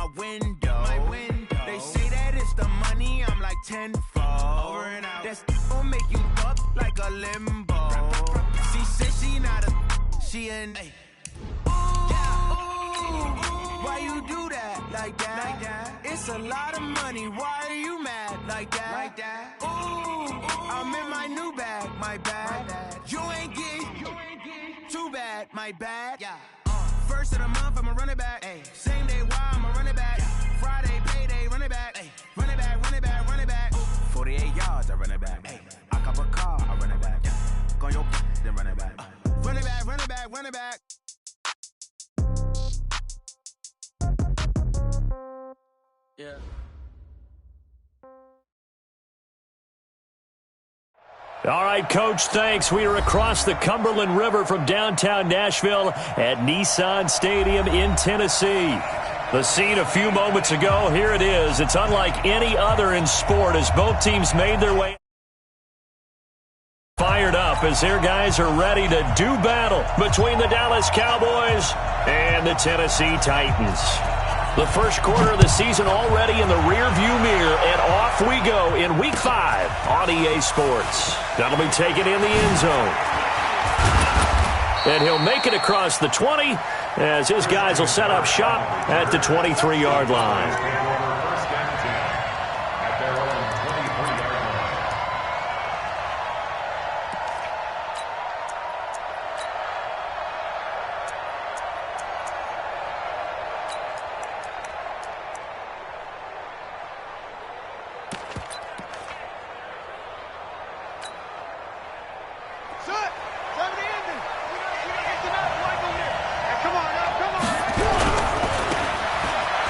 my window. They say that it's the money, I'm like tenfold. Over and out. That's gon' make you fuck like a limbo. She said she not a, she an. Ooh, why you do that like that? It's a lot of money, why are you mad like that? Ooh, I'm in my new bag, my bad. You ain't getting too bad, my bad. First of the month, I'ma run it back. Same day, why I'ma run it back. Friday, payday, run it back. Run it back, run it back, run it back. 48 yards, I run it back. I cop a car, I run it back. Go on your then run it back. Run it back, run it back, run it back. Yeah. All right, Coach, thanks. We are across the Cumberland River from downtown Nashville at Nissan Stadium in Tennessee. The scene a few moments ago, here it is. It's unlike any other in sport as both teams made their way fired up as their guys are ready to do battle between the Dallas Cowboys and the Tennessee Titans. The first quarter of the season already in the rearview mirror, and off we go in Week 5 on EA Sports. That'll be taken in the end zone. And he'll make it across the 20 as his guys will set up shop at the 23-yard line.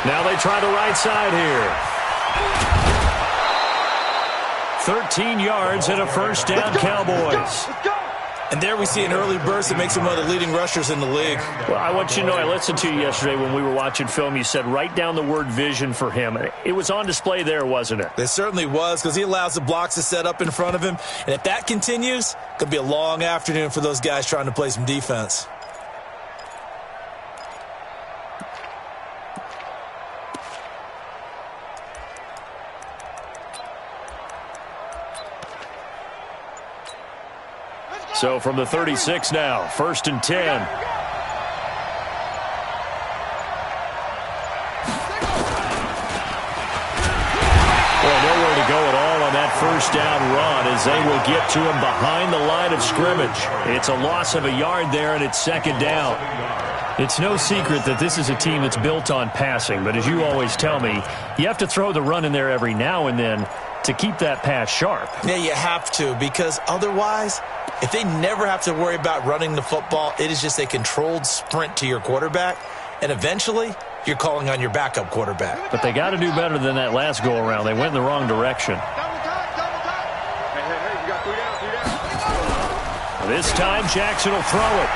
Now they try the right side here. 13 yards and a first down, Cowboys. And there we see an early burst that makes him one of the leading rushers in the league. Well, I want you to know, I listened to you yesterday when we were watching film. You said write down the word vision for him. It was on display there, wasn't it? It certainly was, because he allows the blocks to set up in front of him. And if that continues, it could be a long afternoon for those guys trying to play some defense. So from the 36 now, 1st and 10. Well, nowhere to go at all on that first down run as they will get to him behind the line of scrimmage. It's a loss of a yard there, and it's second down. It's no secret that this is a team that's built on passing, but as you always tell me, you have to throw the run in there every now and then to keep that pass sharp. Yeah, you have to, because otherwise, if they never have to worry about running the football, it is just a controlled sprint to your quarterback, and eventually you're calling on your backup quarterback. But they got to do better than that last go-around. They went in the wrong direction. This time, Jackson will throw it.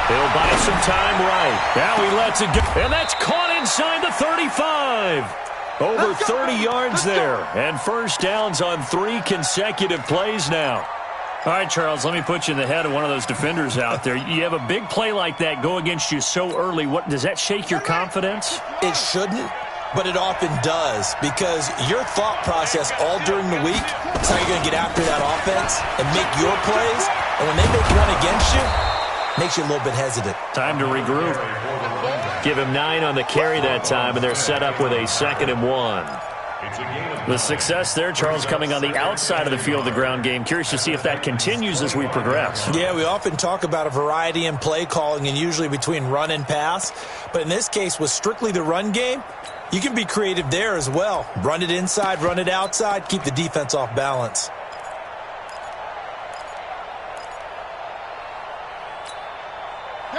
He'll buy some time right. Now he lets it go, and that's caught inside the 35. Over 30 yards there, and first downs on 3 consecutive plays now. All right, Charles, let me put you in the head of one of those defenders out there. You have a big play like that go against you so early. What does that shake your confidence? It shouldn't, but it often does, because your thought process all during the week is how you're going to get after that offense and make your plays. And when they make one against you, it makes you a little bit hesitant. Time to regroup. Give him 9 on the carry that time, and they're set up with a 2nd and 1. The success there, Charles, coming on the outside of the field, the ground game. Curious to see if that continues as we progress. Yeah, we often talk about a variety in play calling and usually between run and pass. But in this case, with strictly the run game, you can be creative there as well. Run it inside, run it outside, keep the defense off balance.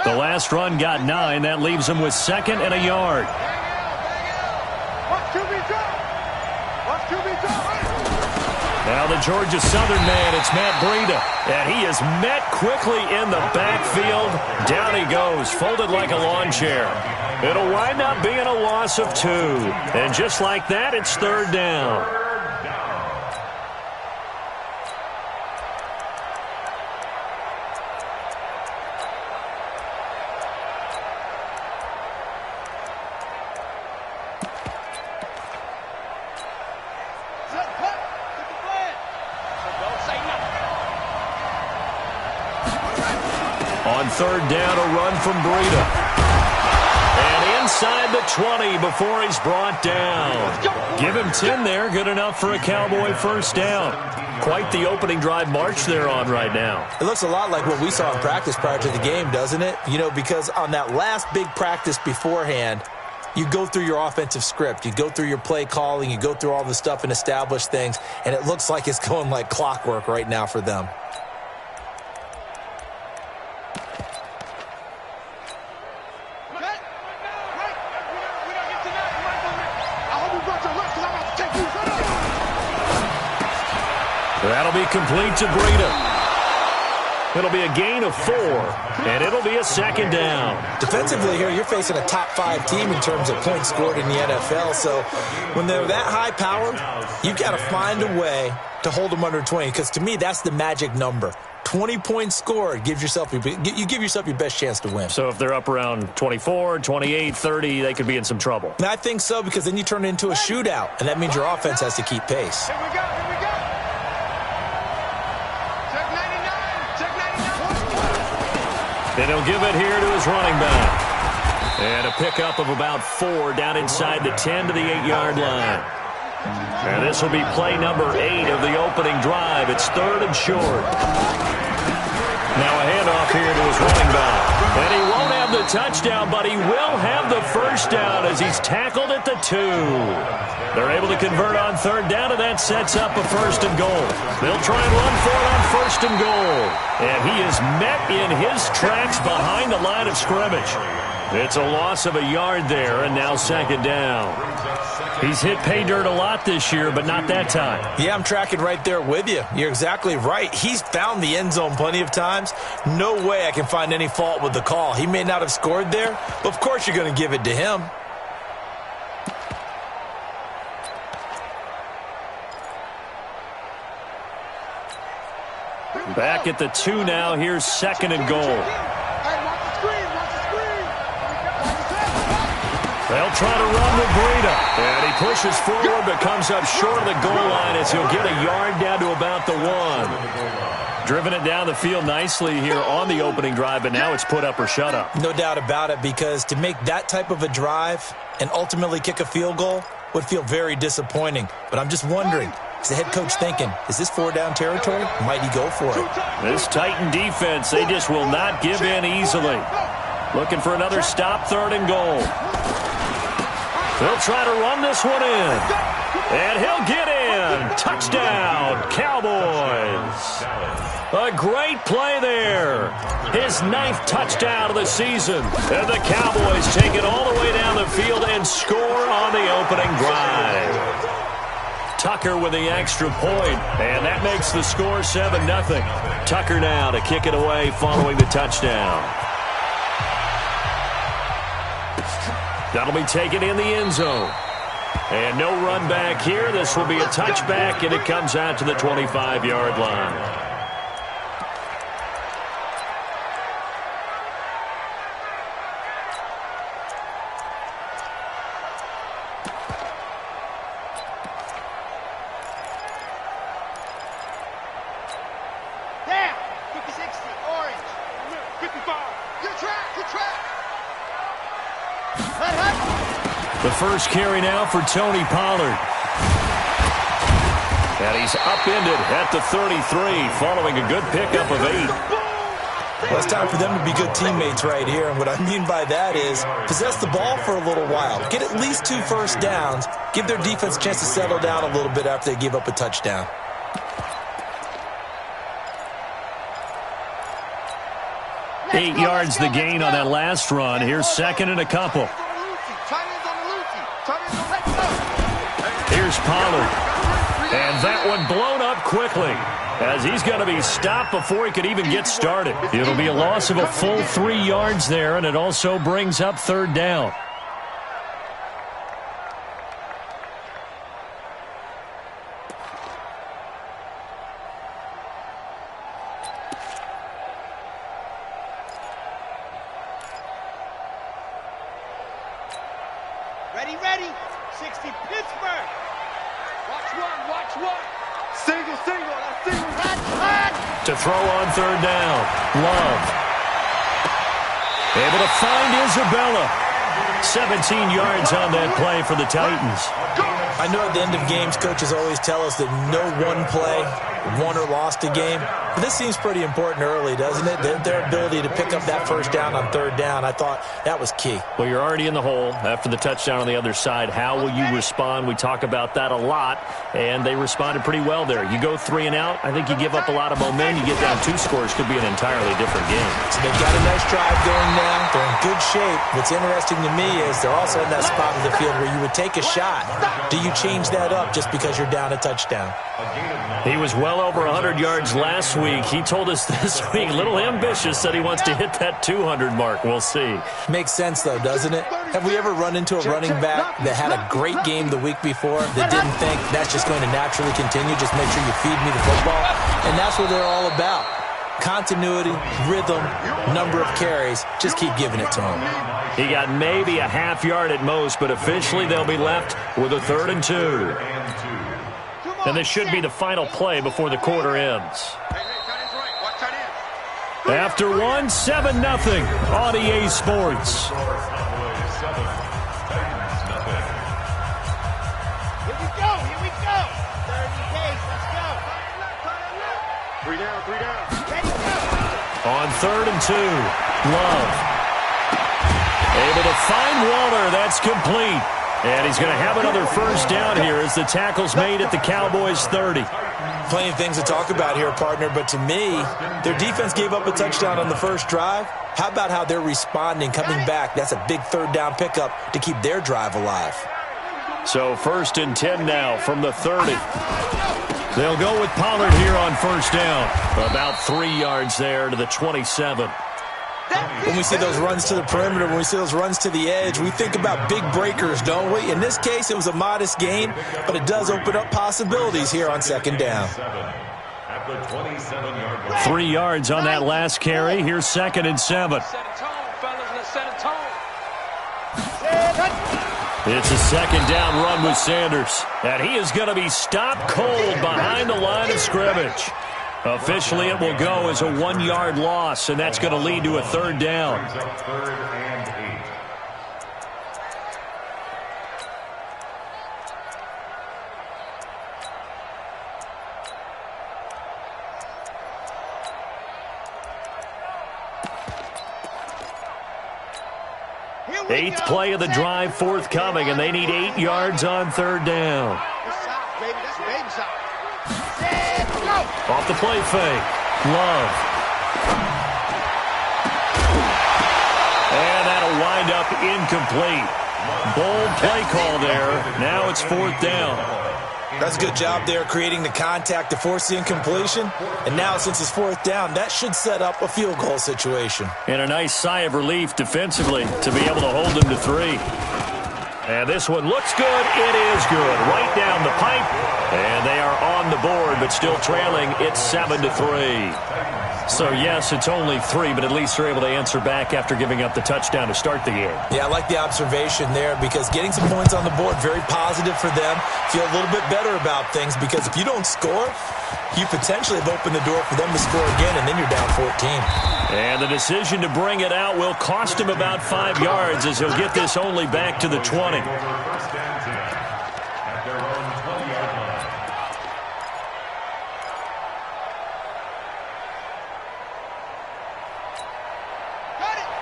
The last run got 9. That leaves him with 2nd and a yard. Now the Georgia Southern man, it's Matt Breida. And he is met quickly in the backfield. Down he goes, folded like a lawn chair. It'll wind up being a loss of 2. And just like that, it's 3rd down. On third down, a run from Breida. And inside the 20 before he's brought down. Give him 10 there. Good enough for a Cowboy first down. Quite the opening drive march they're on right now. It looks a lot like what we saw in practice prior to the game, doesn't it? You know, because on that last big practice beforehand, you go through your offensive script. You go through your play calling. You go through all the stuff and establish things. And it looks like it's going like clockwork right now for them. That'll be complete to Breida. It'll be a gain of 4, and it'll be a second down. Defensively here, you're facing a top-5 team in terms of points scored in the NFL. So when they're that high-powered, you've got to find a way to hold them under 20, because to me, that's the magic number. 20 points scored, you give yourself your best chance to win. So if they're up around 24, 28, 30, they could be in some trouble. And I think so, because then you turn it into a shootout, and that means your offense has to keep pace. Here we go. And he'll give it here to his running back. And a pickup of about 4 down inside the 10 to the 8-yard line. And this will be play number 8 of the opening drive. It's third and short. Now a handoff here to his running back. And he won't have the touchdown, but he will have the first down as he's tackled at the 2. They're able to convert on third down, and that sets up a first and goal. They'll try and run for it on first and goal. And he is met in his tracks behind the line of scrimmage. It's a loss of a yard there, and now second down. He's hit pay dirt a lot this year, but not that time. Yeah, I'm tracking right there with you. You're exactly right. He's found the end zone plenty of times. No way I can find any fault with the call. He may not have scored there, but of course you're going to give it to him. Back at the 2 now. Here's second and goal. They'll try to run with Breida. And he pushes forward but comes up short of the goal line as he'll get a yard down to about the 1. Driven it down the field nicely here on the opening drive, but now it's put up or shut up. No doubt about it, because to make that type of a drive and ultimately kick a field goal would feel very disappointing. But I'm just wondering, is the head coach thinking, is this 4-down territory? Might he go for it? This Titan defense, they just will not give in easily. Looking for another stop, third and goal. They'll try to run this one in. And he'll get in. Touchdown, Cowboys. A great play there. His 9th touchdown of the season. And the Cowboys take it all the way down the field and score on the opening drive. Tucker with the extra point, and that makes the score 7-0. Tucker now to kick it away following the touchdown. That'll be taken in the end zone. And no run back here. This will be a touchback, and it comes out to the 25-yard line. The first carry now for Tony Pollard. And he's upended at the 33 following a good pickup of 8. Well, it's time for them to be good teammates right here. And what I mean by that is possess the ball for a little while. Get at least 2 first downs. Give their defense a chance to settle down a little bit after they give up a touchdown. Eight yards the gain on that last run. Here's second and a couple. Here's Pollard. And that one blown up quickly as he's going to be stopped before he could even get started. It'll be a loss of a full 3 yards there, and it also brings up third down. Ready. 60 Pittsburgh. Watch one. Single. To throw on third down. Love. Able to find Isabella. 17 yards on that play for the Titans. I know at the end of games, coaches always tell us that no one play won or lost a game. But this seems pretty important early, doesn't it? Their ability to pick up that first down on third down, I thought that was key. Well, you're already in the hole after the touchdown on the other side. How will you respond? We talk about that a lot, and they responded pretty well there. You go 3 and out, I think you give up a lot of momentum. You get down 2 scores, could be an entirely different game. So they've got a nice drive going now. They're in good shape. What's interesting to me is they're also in that spot of the field where you would take a shot. Do you change that up just because you're down a touchdown? He was well over 100 yards last week. He told us this week, a little ambitious, said he wants to hit that 200 mark. We'll see. Makes sense, though, doesn't it? Have we ever run into a running back that had a great game the week before that didn't think that's just going to naturally continue? Just make sure you feed me the football. And that's what they're all about. Continuity, rhythm, number of carries. Just keep giving it to him. He got maybe a half yard at most, but officially they'll be left with a 3rd and 2. And this should be the final play before the quarter ends. After 1, 7-0 on EA Sports. Here we go. 30 pace, let's go. 3 down. On 3rd and 2, Love. Able to find Waller. That's complete. And he's going to have another first down here as the tackle's made at the Cowboys' 30. Plenty of things to talk about here, partner, but to me, their defense gave up a touchdown on the first drive. How about how they're responding, coming back? That's a big 3rd down pickup to keep their drive alive. So 1st and 10 now from the 30. They'll go with Pollard here on first down. About 3 yards there to the 27. When we see those runs to the perimeter, when we see those runs to the edge, we think about big breakers, don't we? In this case, it was a modest gain, but it does open up possibilities here on 2nd down. 3 yards on that last carry. Here's 2nd and 7. It's a 2nd down run with Sanders. And he is going to be stopped cold behind the line of scrimmage. Officially, it will go as a 1-yard loss, and that's going to lead to a 3rd down. Eighth play of the drive forthcoming, and they need 8 yards on 3rd down. Off the play fake. Love. And that'll wind up incomplete. Bold play call there. Now it's 4th down. That's a good job there creating the contact to force the incompletion. And now since it's 4th down, that should set up a field goal situation. And a nice sigh of relief defensively to be able to hold them to 3. And this one looks good. It is good. Right down the pipe. And they are on the board, but still trailing. It's 7-3. So, yes, it's only 3, but at least they're able to answer back after giving up the touchdown to start the game. Yeah, I like the observation there because getting some points on the board, very positive for them. Feel a little bit better about things because if you don't score, you potentially have opened the door for them to score again, and then you're down 14. And the decision to bring it out will cost him about 5 yards as he'll get this only back to the 20.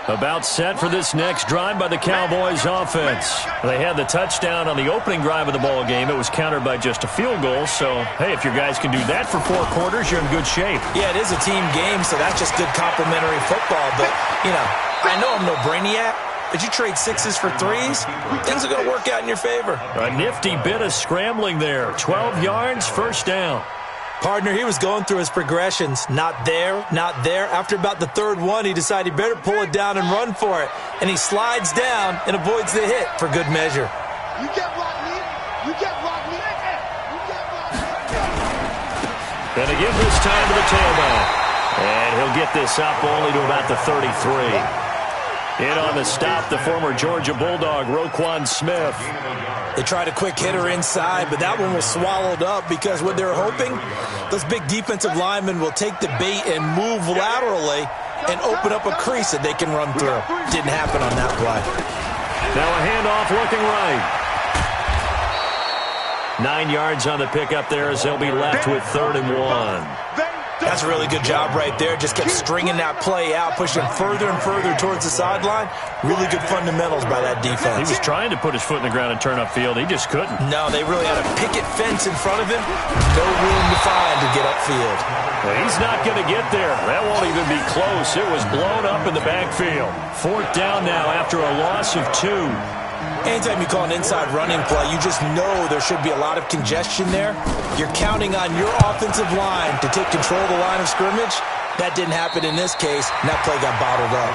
About set for this next drive by the Cowboys offense. They had the touchdown on the opening drive of the ball game. It was countered by just a field goal. So, hey, if your guys can do that for 4 quarters, you're in good shape. Yeah, it is a team game, so that's just good complimentary football. But, you know, I know I'm no brainiac, but you trade 6s for 3s, things are going to work out in your favor. A nifty bit of scrambling there. 12 yards, first down. Partner, he was going through his progressions. Not there, not there. After about the 3rd one, he decided he better pull it down and run for it. And he slides down and avoids the hit for good measure. You get Rodney. You get Rodney. You get Rodney. Gonna give this time to the tailback. And he'll get this up only to about the 33. In on the stop, the former Georgia Bulldog, Roquan Smith. They tried a quick hitter inside, but that one was swallowed up because what they're hoping, those big defensive linemen will take the bait and move laterally and open up a crease that they can run through. Didn't happen on that play. Now a handoff looking right. 9 yards on the pickup there as they'll be left with 3rd and 1. That's a really good job right there. Just kept stringing that play out, pushing further and further towards the sideline. Really good fundamentals by that defense. He was trying to put his foot in the ground and turn upfield. He just couldn't. No, they really had a picket fence in front of him. No room to find to get upfield. Well, he's not going to get there. That won't even be close. It was blown up in the backfield. 4th down now after a loss of 2. Anytime you call an inside running play, you just know there should be a lot of congestion there. You're counting on your offensive line to take control of the line of scrimmage. That didn't happen in this case, and that play got bottled up.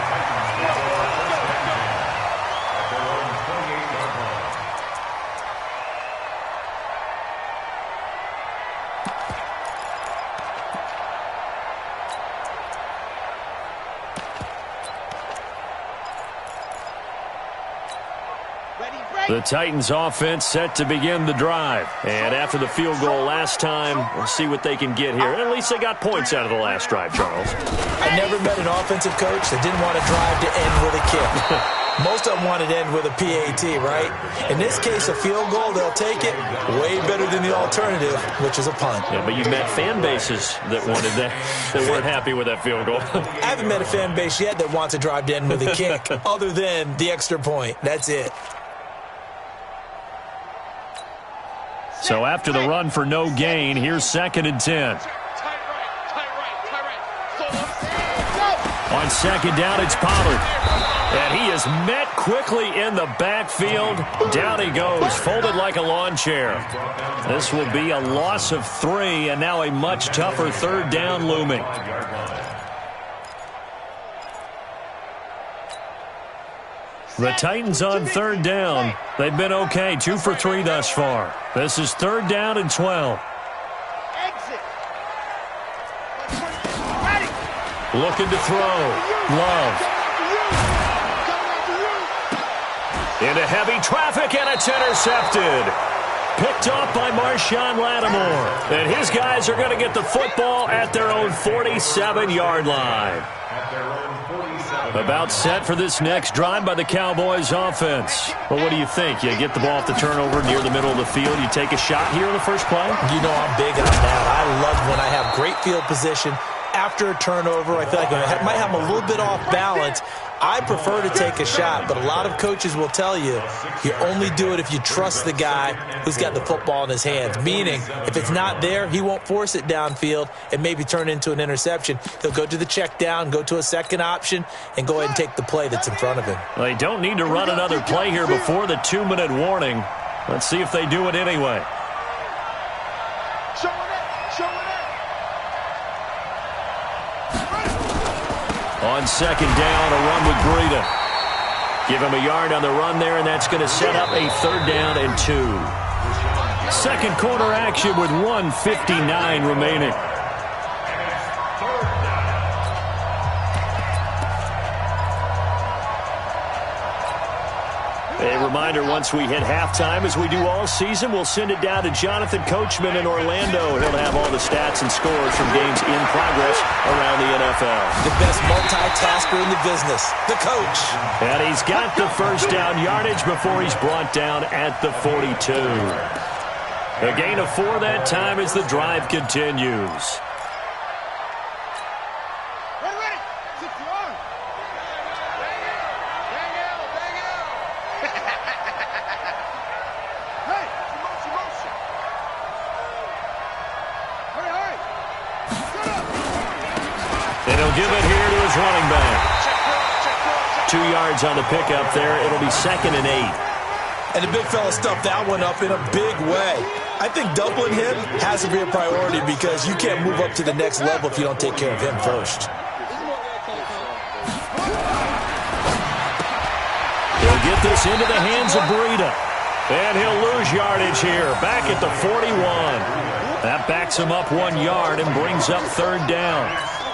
The Titans offense set to begin the drive. And after the field goal last time, we'll see what they can get here. At least they got points out of the last drive, Charles. I never met an offensive coach that didn't want to drive to end with a kick. Most of them wanted to end with a PAT, right? In this case, a field goal, they'll take it. Way better than the alternative, which is a punt. Yeah, but you've met fan bases that wanted that, that weren't happy with that field goal. I haven't met a fan base yet that wants to drive to end with a kick, other than the extra point. That's it. So after the run for no gain, here's 2nd and 10. On 2nd down, it's Pollard. And he is met quickly in the backfield. Down he goes, folded like a lawn chair. This will be a loss of 3, and now a much tougher 3rd down looming. The Titans on 3rd down. They've been okay, 2 for 3 thus far. This is 3rd down and 12. Looking to throw. Love. Into heavy traffic, and it's intercepted. Picked off by Marshawn Lattimore. And his guys are going to get the football at their own 47-yard line. About set for this next drive by the Cowboys offense. Well, what do you think? You get the ball off the turnover near the middle of the field. You take a shot here in the first play? You know I'm big on that. I love when I have great field position. After a turnover, I feel like I might have a little bit off balance. I prefer to take a shot, but a lot of coaches will tell you, you only do it if you trust the guy who's got the football in his hands. Meaning, if it's not there, he won't force it downfield and maybe turn it into an interception. He'll go to the check down, go to a second option, and go ahead and take the play that's in front of him. Well, they don't need to run another play here before the 2-minute warning. Let's see if they do it anyway. On 2nd down, a run with Breida. Give him a yard on the run there, and that's going to set up a 3rd down and 2. 2nd quarter action with 1:59 remaining. A reminder, once we hit halftime, as we do all season, we'll send it down to Jonathan Coachman in Orlando. He'll have all the stats and scores from games in progress around the NFL. The best multitasker in the business, the coach. And he's got the first down yardage before he's brought down at the 42. A gain of 4 that time as the drive continues. And he'll give it here to his running back. 2 yards on the pickup there. It'll be 2nd and 8. And the big fella stuffed that one up in a big way. I think doubling him has to be a priority because you can't move up to the next level if you don't take care of him first. He'll get this into the hands of Breida. And he'll lose yardage here, back at the 41. That backs him up 1 yard and brings up 3rd down.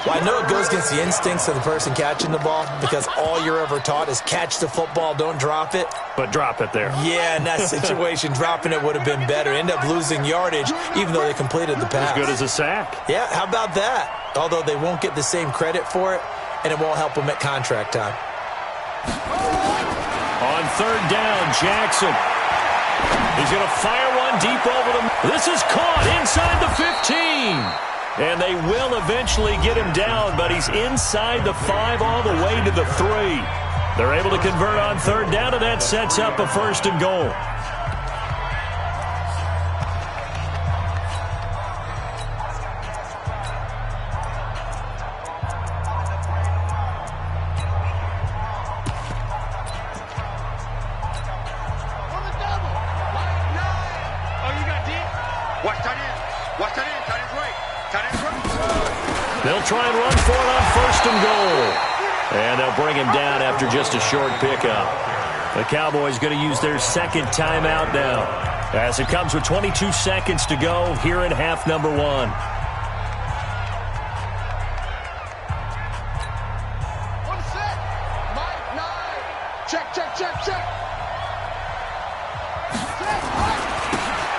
Well, I know it goes against the instincts of the person catching the ball because all you're ever taught is catch the football, don't drop it. But drop it there. Yeah, in that situation, dropping it would have been better. End up losing yardage, even though they completed the pass. As good as a sack. Yeah, how about that? Although they won't get the same credit for it, and it won't help him at contract time. On third down, Jackson. He's going to fire one deep over them. This is caught inside the 15. And they will eventually get him down, but he's inside the 5 all the way to the 3. They're able to convert on third down, and that sets up a first and goal. They'll try and run for it on first and goal. And they'll bring him down after just a short pickup. The Cowboys going to use their second timeout now, as it comes with 22 seconds to go here in half number 1. One set. Mike, 9. Check, check, check, check.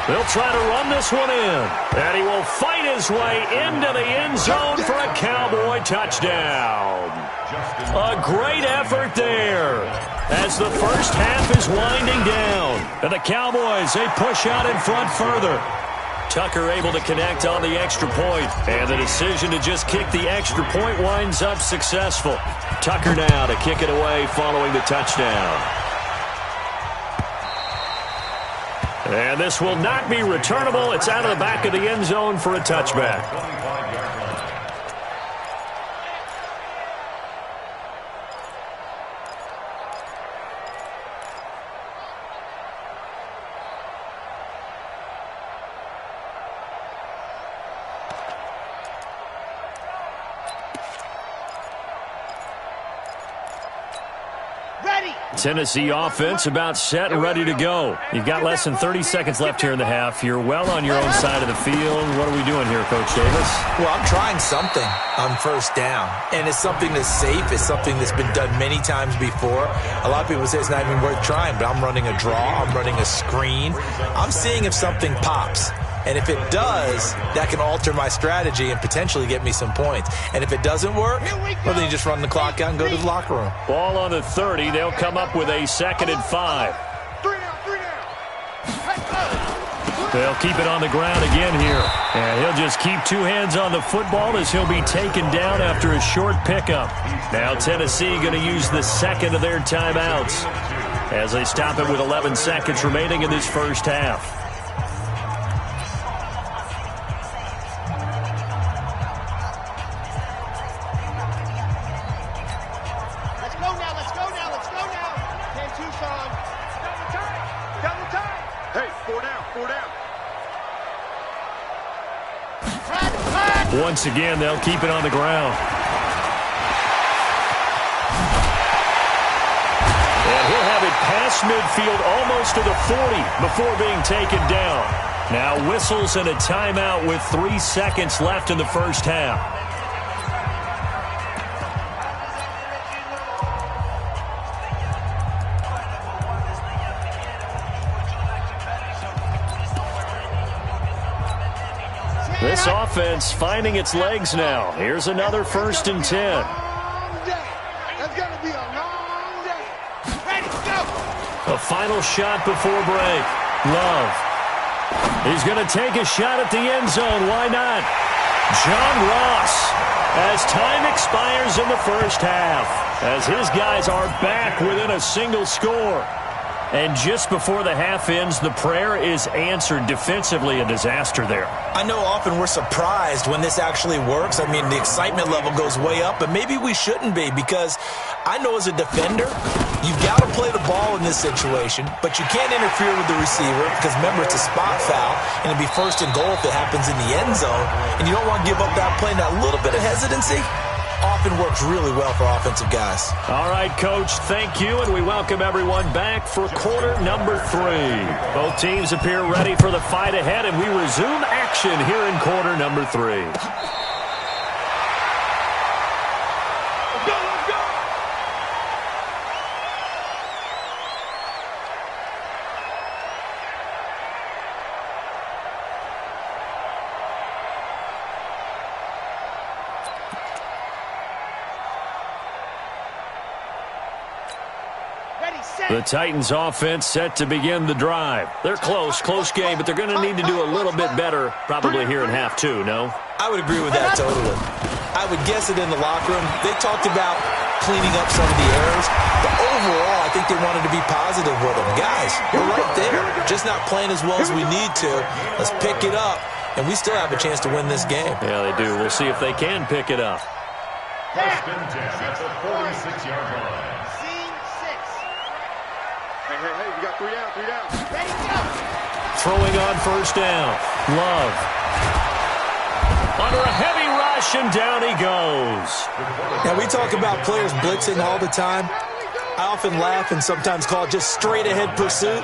They'll try to run this one in. And he will fight his way into the end zone for a Cowboy touchdown. A great effort there as the first half is winding down. And the Cowboys, they push out in front further. Tucker able to connect on the extra point. And the decision to just kick the extra point winds up successful. Tucker now to kick it away following the touchdown. And this will not be returnable. It's out of the back of the end zone for a touchback. Tennessee offense about set and ready to go. You've got less than 30 seconds left here in the half. You're well on your own side of the field. What are we doing here, Coach Davis? Well, I'm trying something on first down, and it's something that's safe. It's something that's been done many times before. A lot of people say it's not even worth trying, but I'm running a draw. I'm running a screen. I'm seeing if something pops. And if it does, that can alter my strategy and potentially get me some points. And if it doesn't work, well, then you just run the clock out and go to the locker room. Ball on the 30. They'll come up with a 2nd and 5. They'll keep it on the ground again here. And he'll just keep 2 hands on the football as he'll be taken down after a short pickup. Now Tennessee going to use the second of their timeouts as they stop it with 11 seconds remaining in this first half. Once again, they'll keep it on the ground. And he'll have it past midfield almost to the 40 before being taken down. Now whistles and a timeout with 3 seconds left in the first half. This offense finding its legs now. Here's another 1st and 10. That's going to be a long day. Ready, go. A final shot before break. Love. He's going to take a shot at the end zone. Why not? John Ross, as time expires in the first half, as his guys are back within a single score. And just before the half ends, the prayer is answered. Defensively, a disaster there. I know often we're surprised when this actually works. I mean, the excitement level goes way up, but maybe we shouldn't be, because I know as a defender, you've got to play the ball in this situation, but you can't interfere with the receiver because, remember, it's a spot foul, and it'd be 1st and goal if it happens in the end zone, and you don't want to give up that play. And that little bit of hesitancy often works really well for offensive guys. All right, Coach, thank you, and we welcome everyone back for quarter number 3. Both teams appear ready for the fight ahead, and we resume action here in quarter number 3. The Titans offense set to begin the drive. They're close game, but they're going to need to do a little bit better probably here in half two, no? I would agree with that totally. I would guess it in the locker room. They talked about cleaning up some of the errors, but overall, I think they wanted to be positive with them. Guys, we're right there. Just not playing as well as we need to. Let's pick it up, and we still have a chance to win this game. Yeah, they do. We'll see if they can pick it up. First and 10 at the 46-yard line. Hey, we got 3 down. Ready, go. Throwing on first down. Love. Under a heavy rush, and down he goes. Now, we talk about players blitzing all the time. I often laugh and sometimes call it just straight-ahead pursuit.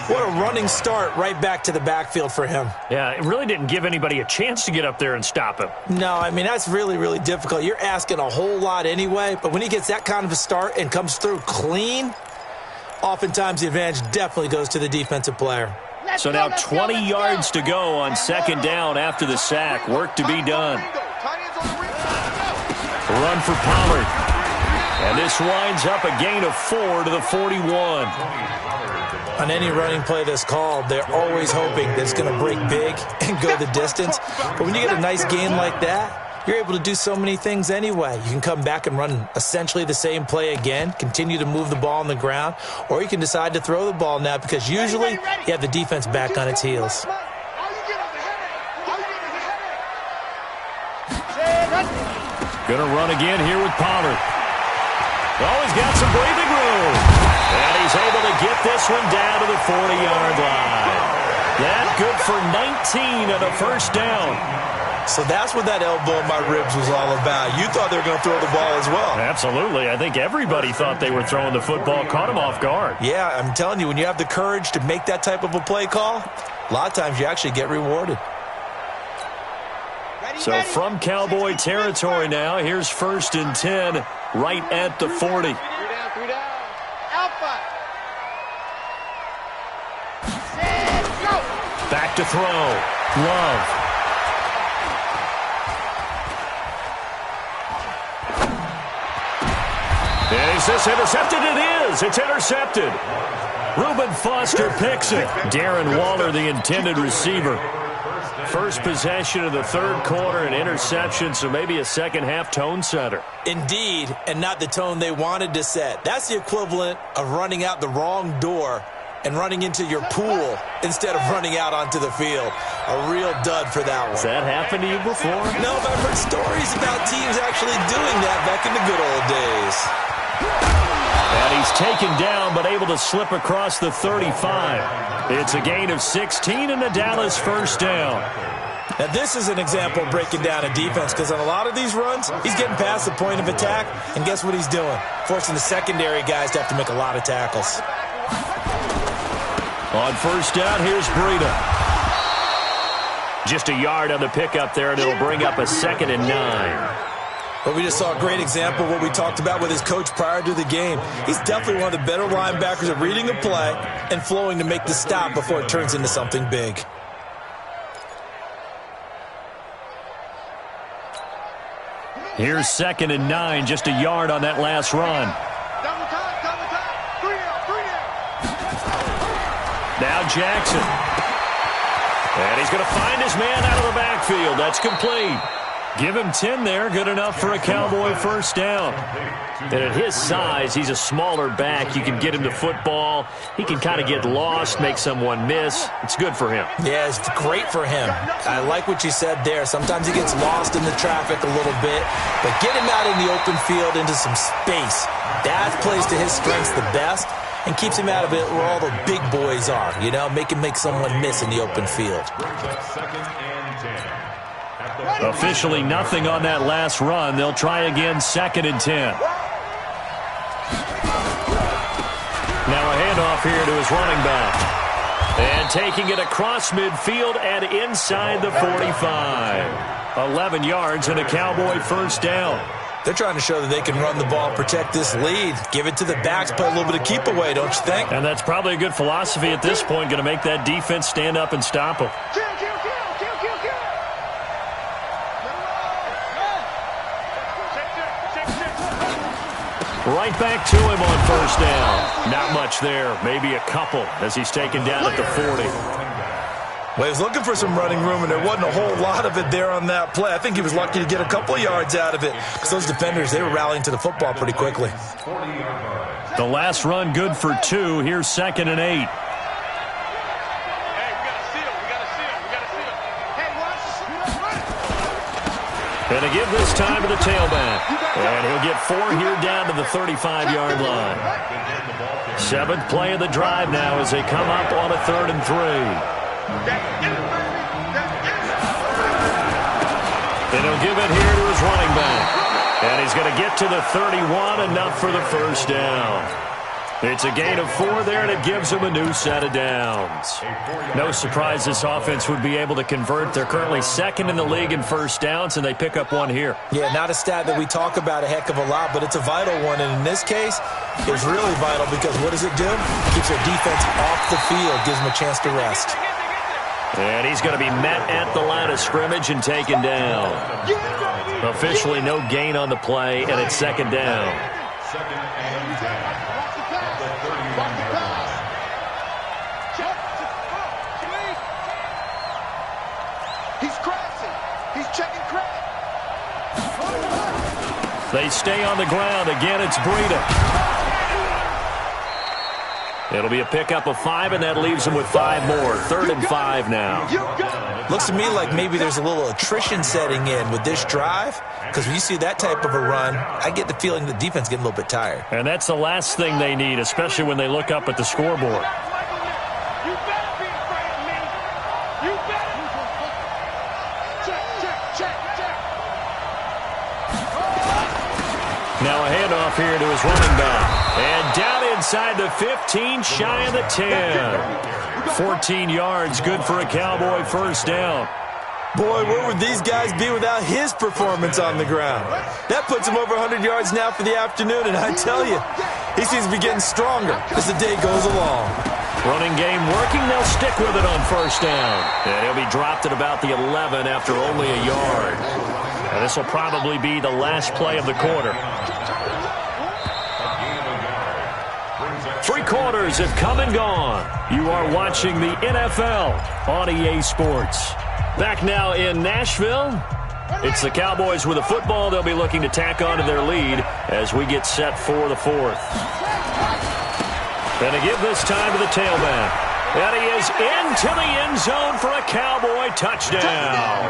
What a running start right back to the backfield for him. Yeah, it really didn't give anybody a chance to get up there and stop him. No, I mean, that's really, really difficult. You're asking a whole lot anyway, but when he gets that kind of a start and comes through clean, oftentimes the advantage definitely goes to the defensive player. So now 20 yards to go on second down after the sack. Work to be done. Run for Pollard. And this winds up a gain of 4 to the 41. On any running play that's called, they're always hoping that it's going to break big and go the distance. But when you get a nice gain like that, you're able to do so many things anyway. You can come back and run essentially the same play again, continue to move the ball on the ground, or you can decide to throw the ball now because usually you have the defense back on its heels. Going to run again here with Pollard. Oh, he's got some breathing room. And he's able to get this one down to the 40-yard line. That good for 19 on a first down. So that's what that elbow in my ribs was all about. You thought they were going to throw the ball as well. Absolutely. I think everybody thought they were throwing the football, caught him off guard. Yeah, I'm telling you, when you have the courage to make that type of a play call, a lot of times you actually get rewarded. So from Cowboy territory now, here's first and 10 right at the 40. 3 down. Alpha. Set, go. Back to throw. Love. And is this intercepted? It is. It's intercepted. Reuben Foster picks it. Darren Waller, the intended receiver. First possession of the third quarter, an interception, so maybe a second-half tone setter. Indeed, and not the tone they wanted to set. That's the equivalent of running out the wrong door and running into your pool instead of running out onto the field. A real dud for that one. Has that happened to you before? No, but I've heard stories about teams actually doing that back in the good old days. And he's taken down but able to slip across the 35. It's a gain of 16 and a Dallas first down. Now this is an example of breaking down a defense because on a lot of these runs, he's getting past the point of attack, and guess what he's doing? Forcing the secondary guys to have to make a lot of tackles. On first down, here's Breida. Just a yard on the pickup there, and it'll bring up a 2nd and 9. But we just saw a great example of what we talked about with his coach prior to the game. He's definitely one of the better linebackers at reading a play and flowing to make the stop before it turns into something big. Here's 2nd and 9, just a yard on that last run. Double time. 3 down. Now Jackson. And he's going to find his man out of the backfield. That's complete. Give him 10 there. Good enough for a Cowboy first down. And at his size, he's a smaller back. You can get him to football. He can kind of get lost, make someone miss. It's good for him. Yeah, it's great for him. I like what you said there. Sometimes he gets lost in the traffic a little bit, but get him out in the open field into some space. That plays to his strengths the best and keeps him out of it where all the big boys are, you know, make someone miss in the open field. Officially nothing on that last run. They'll try again, 2nd and 10. Now a handoff here to his running back. And taking it across midfield and inside the 45. 11 yards and a Cowboy first down. They're trying to show that they can run the ball, protect this lead. Give it to the backs, play a little bit of keep away, don't you think? And that's probably a good philosophy at this point, going to make that defense stand up and stop them. Kill. Right back to him on first down. Not much there. Maybe a couple as he's taken down at the 40. Well, he was looking for some running room, and there wasn't a whole lot of it there on that play. I think he was lucky to get a couple of yards out of it because those defenders, they were rallying to the football pretty quickly. The last run good for 2. Here's 2nd and 8. And to give this time to the tailback. And he'll get 4 here down to the 35-yard line. 7th play of the drive now as they come up on a 3rd and 3. And he'll give it here to his running back. And he's going to get to the 31, enough for the first down. It's a gain of 4 there, and it gives them a new set of downs. No surprise this offense would be able to convert. They're currently 2nd in the league in first downs, and they pick up 1 here. Yeah, not a stat that we talk about a heck of a lot, but it's a vital one. And in this case, it's really vital because what does it do? It keeps their defense off the field, gives them a chance to rest. And he's going to be met at the line of scrimmage and taken down. Officially no gain on the play, and it's 2nd down. They stay on the ground. Again, it's Breida. It'll be a pickup of 5, and that leaves them with 5 more. 3rd and 5 now. Looks to me like maybe there's a little attrition setting in with this drive, because when you see that type of a run, I get the feeling the defense getting a little bit tired. And that's the last thing they need, especially when they look up at the scoreboard. Now a handoff here to his running back. And down inside the 15, shy of the 10. 14 yards, good for a Cowboy first down. Boy, where would these guys be without his performance on the ground? That puts him over 100 yards now for the afternoon, and I tell you, he seems to be getting stronger as the day goes along. Running game working, they'll stick with it on first down. And he'll be dropped at about the 11 after only a yard. And this will probably be the last play of the quarter. 3 quarters have come and gone. You are watching the NFL on EA Sports. Back now in Nashville, it's the Cowboys with the football. They'll be looking to tack on to their lead as we get set for the 4th. And to give this time to the tailback. And he is into the end zone for a Cowboy touchdown.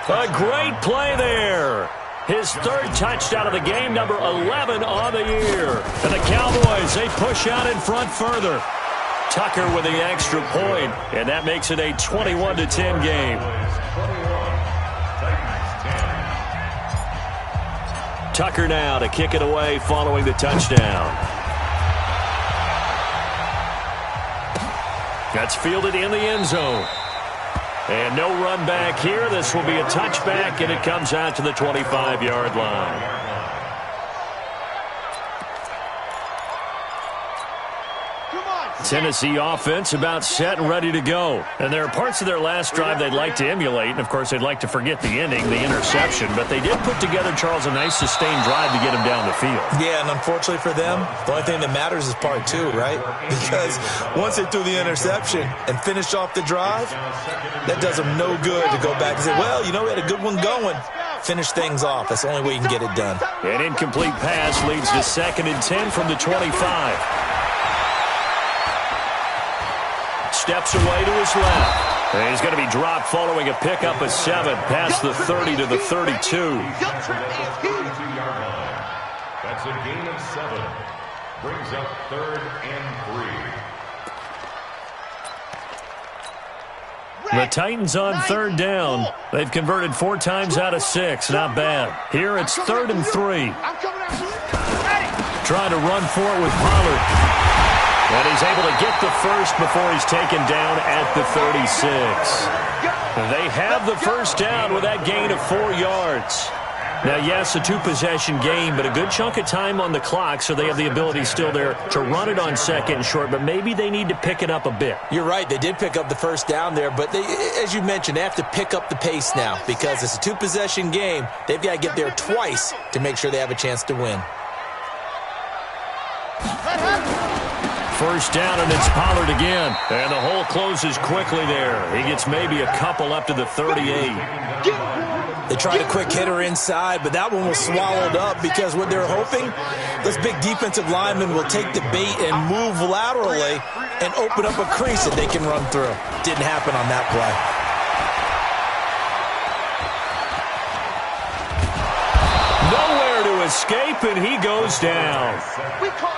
A great play there. His 3rd touchdown of the game, number 11 on the year. And the Cowboys, they push out in front further. Tucker with the extra point, and that makes it a 21-10 game. Tucker now to kick it away following the touchdown. That's fielded in the end zone. And no run back here. This will be a touchback, and it comes out to the 25-yard line. Tennessee offense about set and ready to go. And there are parts of their last drive they'd like to emulate. And, of course, they'd like to forget the ending, the interception. But they did put together, Charles, a nice sustained drive to get him down the field. Yeah, and unfortunately for them, the only thing that matters is part 2, right? Because once they threw the interception and finished off the drive, that does them no good to go back and say, well, you know, we had a good one going. Finish things off. That's the only way you can get it done. An incomplete pass leads to 2nd and 10 from the 25. Steps away to his left. And he's going to be dropped following a pickup of 7 past the 30 to the 32. That's a gain of 7. Brings up 3rd and 3. The Titans on 3rd down. They've converted 4 times out of 6. Not bad. Here it's 3rd and 3. Trying to run for it with Pollard. And he's able to get the first before he's taken down at the 36. They have the first down with that gain of 4 yards. Now, yes, a 2-possession game, but a good chunk of time on the clock, so they have the ability still there to run it on 2nd and short, but maybe they need to pick it up a bit. You're right. They did pick up the first down there, but they, as you mentioned, they have to pick up the pace now because it's a 2-possession game. They've got to get there twice to make sure they have a chance to win. first down, and it's Pollard again. And the hole closes quickly there. He gets maybe a couple up to the 38. They tried a quick hitter inside, but that one was swallowed up because what they're hoping, those big defensive linemen will take the bait and move laterally and open up a crease that they can run through. Didn't happen on that play. Escape, and he goes down.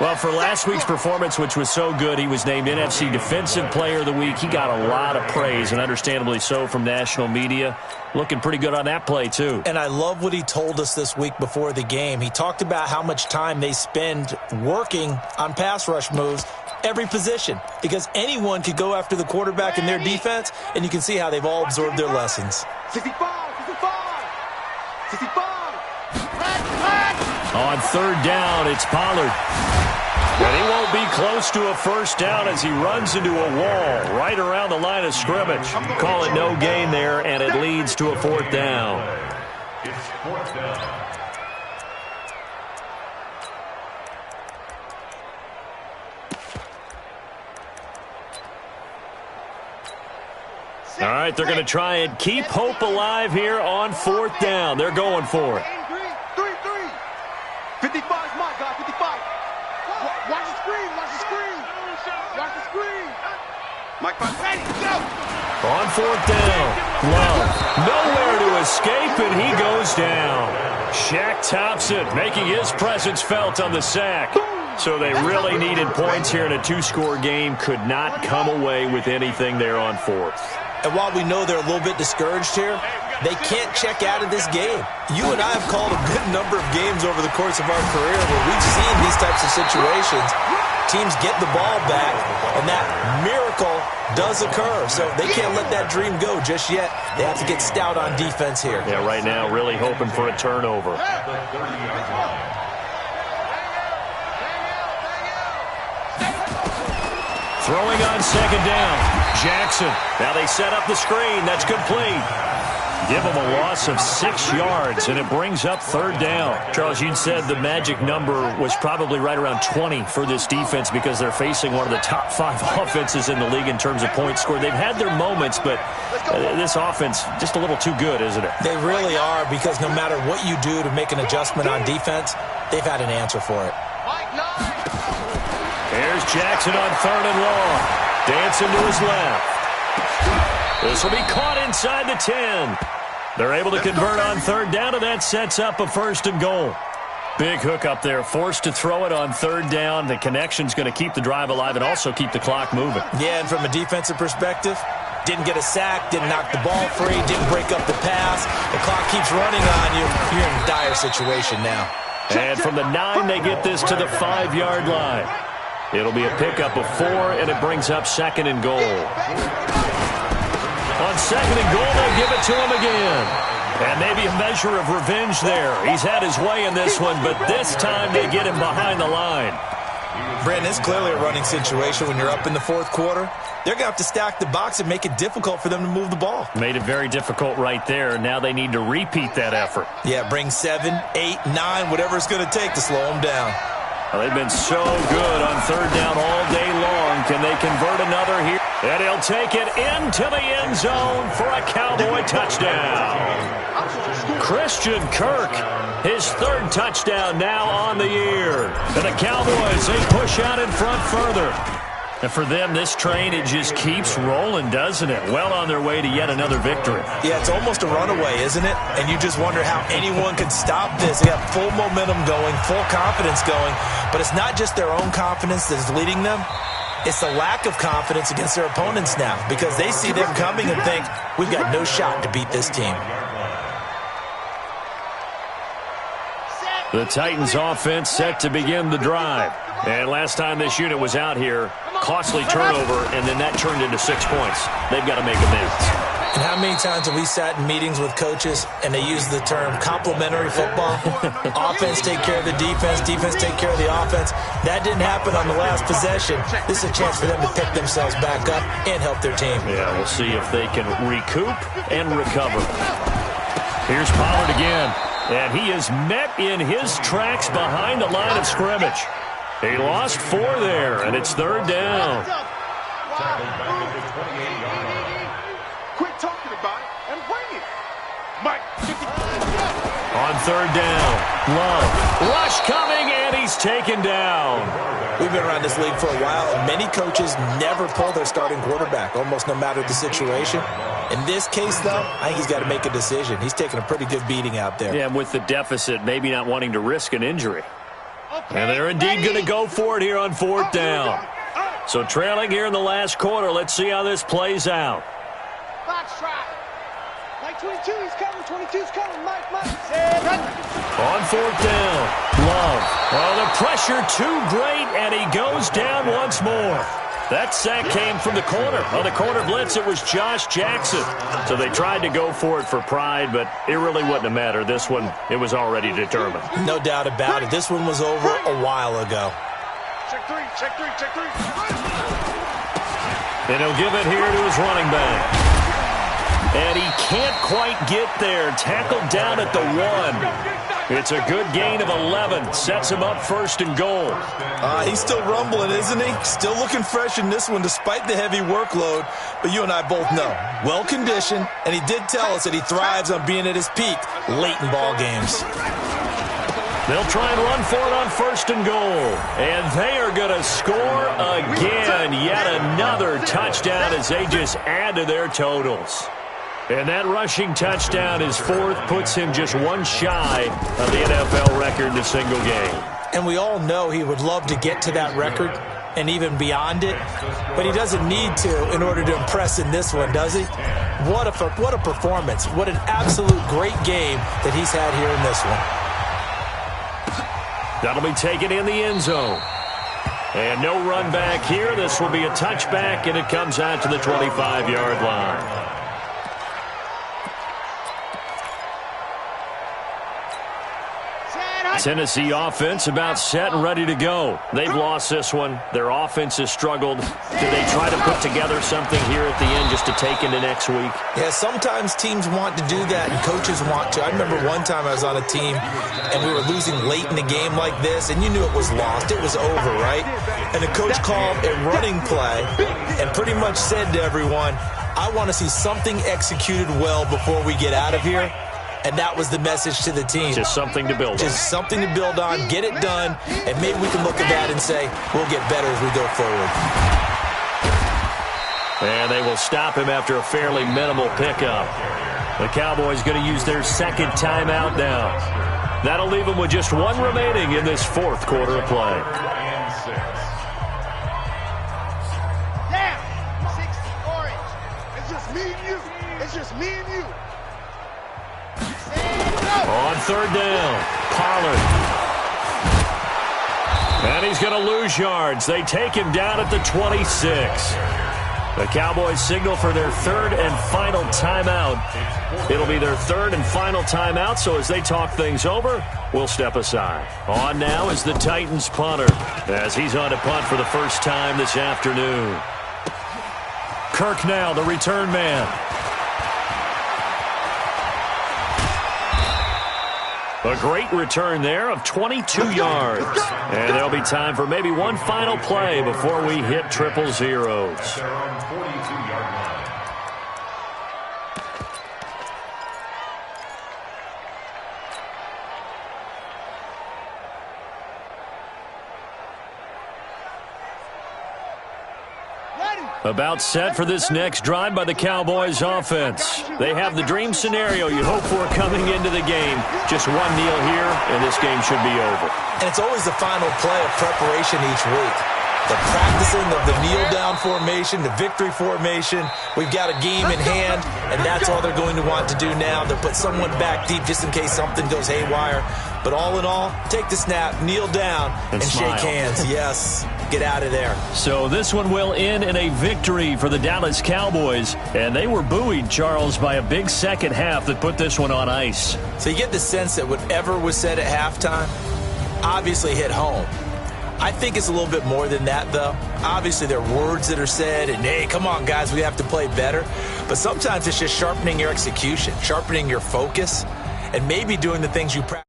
Well, for last week's performance, which was so good, he was named NFC Defensive Player of the Week. He got a lot of praise, and understandably so, from national media. Looking pretty good on that play, too. And I love what he told us this week before the game. He talked about how much time they spend working on pass rush moves, every position, because anyone could go after the quarterback in their defense, and you can see how they've all absorbed their lessons. 65. On third down, it's Pollard. And he won't be close to a first down as he runs into a wall right around the line of scrimmage. Call it no gain there, and it leads to a fourth down. It's fourth down. All right, they're going to try and keep hope alive here on fourth down. They're going for it. 55 is my guy, 55. Watch the screen, watch the screen. Watch the screen. Mike, ready, go. On fourth down, Love. Nowhere to escape, and he goes down. Shaq Thompson making his presence felt on the sack. So they really needed points here in a two-score game. Could not come away with anything there on fourth. And while we know they're a little bit discouraged here, they can't check out of this game. You and I have called a good number of games over the course of our career where we've seen these types of situations. Teams get the ball back, and that miracle does occur. So they can't let that dream go just yet. They have to get stout on defense here. Yeah, right now really hoping for a turnover. Throwing on second down, Jackson. Now they set up the screen. That's complete. Give them a loss of 6 yards, and it brings up third down. Charles, you said the magic number was probably right around 20 for this defense because they're facing one of the top 5 offenses in the league in terms of points scored. They've had their moments, but this offense just a little too good, isn't it? They really are, because no matter what you do to make an adjustment on defense, they've had an answer for it. Here's Jackson on third and long. Dancing to his left. This will be caught inside the 10. They're able to convert on third down, and that sets up a first and goal. Big hook up there, forced to throw it on third down. The connection's going to keep the drive alive and also keep the clock moving. Yeah, and from a defensive perspective, didn't get a sack, didn't knock the ball free, didn't break up the pass. The clock keeps running on you. You're in a dire situation now. And from the 9, they get this to the 5-yard line. It'll be a pickup of 4, and it brings up second and goal. On second and goal, they'll give it to him again. And maybe a measure of revenge there. He's had his way in this one, but this time they get him behind the line. Brandon, it's clearly a running situation when you're up in the fourth quarter. They're going to have to stack the box and make it difficult for them to move the ball. Made it very difficult right there. Now they need to repeat that effort. Yeah, bring 7, 8, 9, whatever it's going to take to slow them down. Well, they've been so good on third down all day long. Can they convert another here? And he'll take it into the end zone for a Cowboy touchdown. Christian Kirk, his third touchdown now on the year. And the Cowboys, they push out in front further. And for them, this train, it just keeps rolling, doesn't it? Well on their way to yet another victory. Yeah, it's almost a runaway, isn't it? And you just wonder how anyone could stop this. They got full momentum going, full confidence going. But it's not just their own confidence that's leading them. It's the lack of confidence against their opponents now, because they see them coming and think, we've got no shot to beat this team. The Titans offense set to begin the drive. And last time this unit was out here, costly turnover, and then that turned into 6 points. They've got to make amends. And how many times have we sat in meetings with coaches and they use the term complementary football? Offense take care of the defense, defense take care of the offense. That didn't happen on the last possession. This is a chance for them to pick themselves back up and help their team. Yeah, we'll see if they can recoup and recover. Here's Pollard again. And he is met in his tracks behind the line of scrimmage. He lost 4 there, and it's 3rd down. Tackled back at the 28-yard line. Quit talking about it and bring it. Mike, On 3rd down, Love. Rush coming, and he's taken down. We've been around this league for a while, and many coaches never pull their starting quarterback, almost no matter the situation. In this case, though, I think he's got to make a decision. He's taking a pretty good beating out there. Yeah, and with the deficit, maybe not wanting to risk an injury. And they're indeed going to go for it here on 4th down. So trailing here in the last quarter, let's see how this plays out. box trap. Mike 22, he's coming. 22's coming. Mike. On 4th down, Love. Oh, the pressure too great, and he goes down once more. That sack came from the corner. On the corner blitz, it was Josh Jackson. So they tried to go for it for pride, but it really wouldn't have mattered. This one, it was already determined. No doubt about it. This one was over a while ago. Check three. And he'll give it here to his running back. And he can't quite get there. Tackled down at the 1. It's a good gain of 11. Sets him up 1st and goal. He's still rumbling, isn't he? Still looking fresh in this one despite the heavy workload. But you and I both know, well-conditioned, and he did tell us that he thrives on being at his peak late in ball games. They'll try and run for it on 1st and goal. And they are going to score again. Yet another touchdown as they just add to their totals. And that rushing touchdown, his 4th, puts him just one shy of the NFL record in a single game. And we all know he would love to get to that record and even beyond it, but he doesn't need to in order to impress in this one, does he? What a performance. What an absolute great game that he's had here in this one. That'll be taken in the end zone. And no run back here. This will be a touchback, and it comes out to the 25-yard line. Tennessee offense about set and ready to go. They've lost this one. Their offense has struggled. Did they try to put together something here at the end just to take into next week? Yeah, sometimes teams want to do that and coaches want to. I remember one time I was on a team and we were losing late in the game like this, and you knew it was lost. It was over, right? And the coach called a running play and pretty much said to everyone, I want to see something executed well before we get out of here. And that was the message to the team. Just something to build on. Just something to build on, get it done, and maybe we can look at that and say, we'll get better as we go forward. And they will stop him after a fairly minimal pickup. The Cowboys going to use their 2nd timeout now. That'll leave them with just 1 remaining in this 4th quarter of play. Yeah, 6 orange. It's just me and you. On 3rd down, Pollard. And he's going to lose yards. They take him down at the 26. The Cowboys signal for their 3rd and final timeout. It'll be their 3rd and final timeout, so as they talk things over, we'll step aside. On now is the Titans punter, as he's on to punt for the first time this afternoon. Kirk now, the return man. A great return there of 22 yards. And there'll be time for maybe one final play before we hit triple zeros. About set for this next drive by the Cowboys offense. They have the dream scenario you hope for coming into the game. Just one kneel here, and this game should be over. And it's always the final play of preparation each week. The practicing of the kneel-down formation, the victory formation. We've got a game in hand, and that's all they're going to want to do now. They'll put someone back deep just in case something goes haywire. But all in all, take the snap, kneel down, and shake hands. Yes. Get out of there. So this one will end in a victory for the Dallas Cowboys. And they were buoyed, Charles, by a big second half that put this one on ice. So you get the sense that whatever was said at halftime obviously hit home. I think it's a little bit more than that, though. Obviously, there are words that are said, and, hey, come on, guys, we have to play better. But sometimes it's just sharpening your execution, sharpening your focus, and maybe doing the things you practice.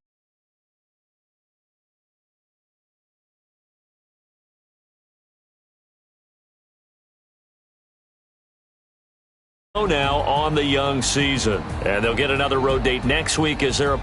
now on the young season. And they'll get another road date next week as they're